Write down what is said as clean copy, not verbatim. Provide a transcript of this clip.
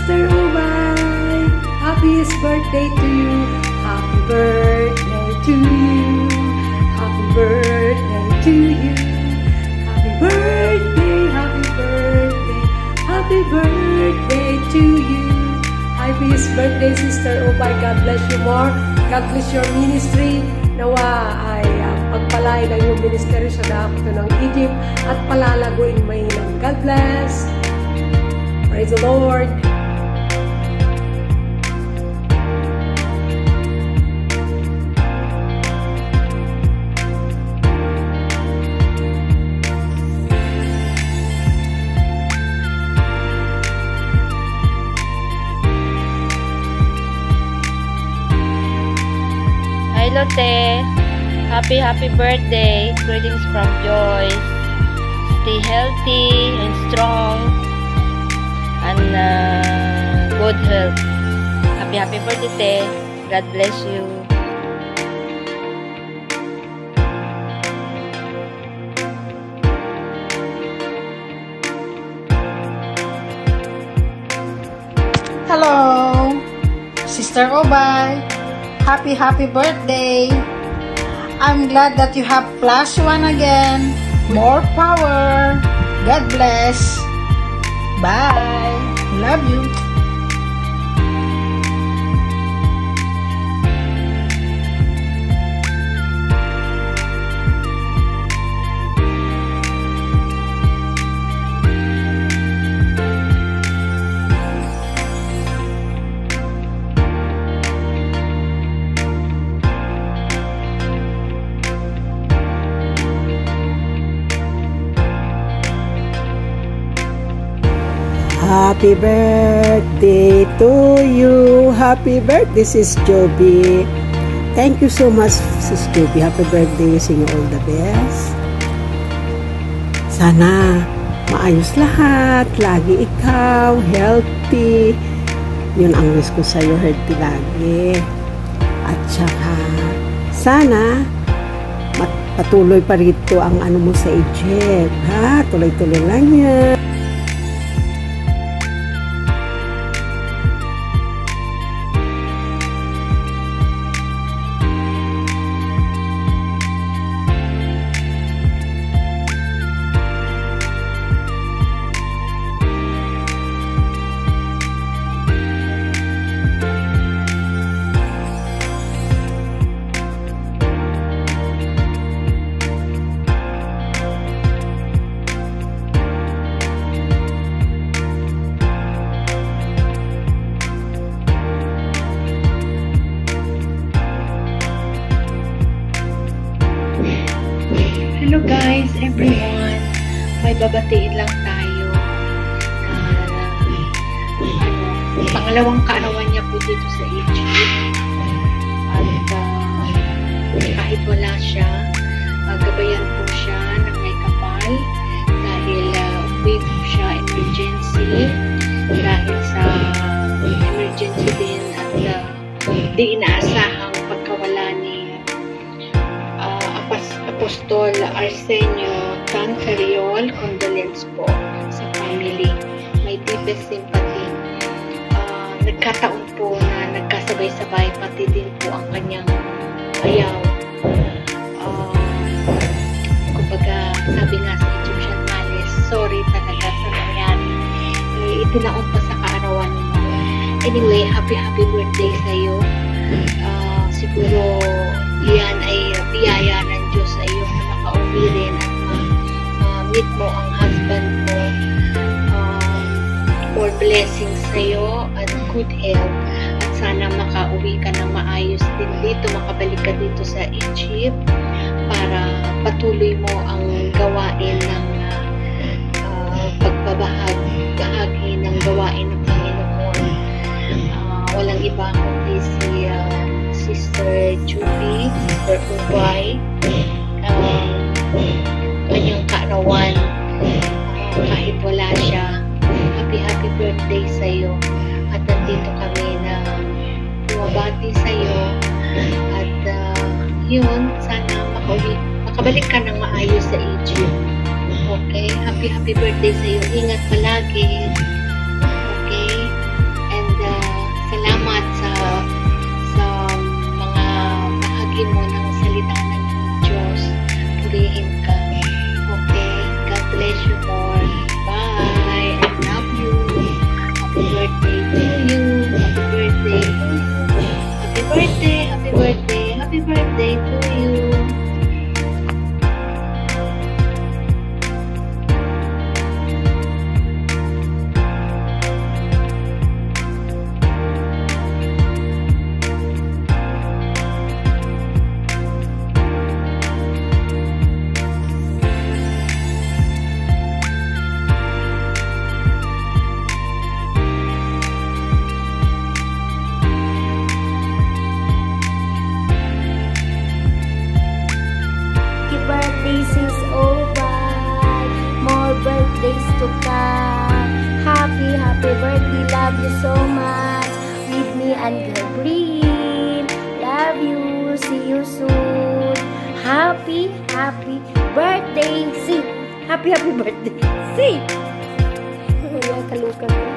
Sister Ubay. Happiest birthday to you. Happy birthday to you. Happy birthday to you. Happy birthday, happy birthday, happy birthday to you. Happiest birthday, Sister Ubay. God bless you more. God bless your ministry. Nawa ay pagpalain ang iyong ministeryo sa dako ng Egypt at palalaguin may ng God bless. Praise the Lord. Hi Lotte, happy birthday. Greetings from Joyce. Stay healthy and strong and good health. Happy birthday. God bless you. Hello, Sister Ubay. Happy birthday. I'm glad that you have +1 again. More power. God bless. Bye. Love you. Happy birthday to you. Happy birthday. This is Joby. Thank you so much, Sis Joby. Happy birthday. Wishing you all the best. Sana maayos lahat. Lagi ikaw. Healthy. Yun ang wish ko sa'yo. Healthy lagi. At saka sana patuloy pa rito ang ano mo sa Egypt. Ha? Tuloy-tuloy lang yan. Hello guys, everyone. May babatiin lang tayo. Pangalawang kaarawan niya po dito sa Egypt. At kahit wala siya, gabayan po siya ng may kapal dahil uwi po siya emergency dahil sa emergency din at di inaasahang pagkawala ni Apostol Arsenio Tanferiol. Condolence po sa family. May deepest sympathy. Nagkataon po na nagkasabay-sabay pati din po ang kanyang ayaw. Kumbaga, sabi nga sa Egyptian Palace, sorry talaga sa nangyari. Itinaon pa sa kaarawan mo. Anyway, happy birthday sa iyo. Siguro yan ay biyaya ng Diyos sa iyo na makauwi rin at ma-meet mo ang husband mo. More blessings sa iyo at good health. At sana makauwi ka ng maayos din dito, makabalik ka dito sa Egypt para patuloy mo ang gawain ng pagbabahagi ng gawain ng Panginoon. Walang iba kundi si Sister Judy, Sister Ubay, kanyang kaarawan, kahit wala siya. Happy birthday sa iyo. At nandito kami na bumabati sa iyo. At yun, sana makabalik ka ng maayos sa Egypt. Okay? Happy birthday sa iyo. Ingat palagi. Okay? days to come. Happy birthday, love you so much. With me and Girl Green. Love you, see you soon. Happy birthday. See, happy birthday. See. Wala kalukan ko.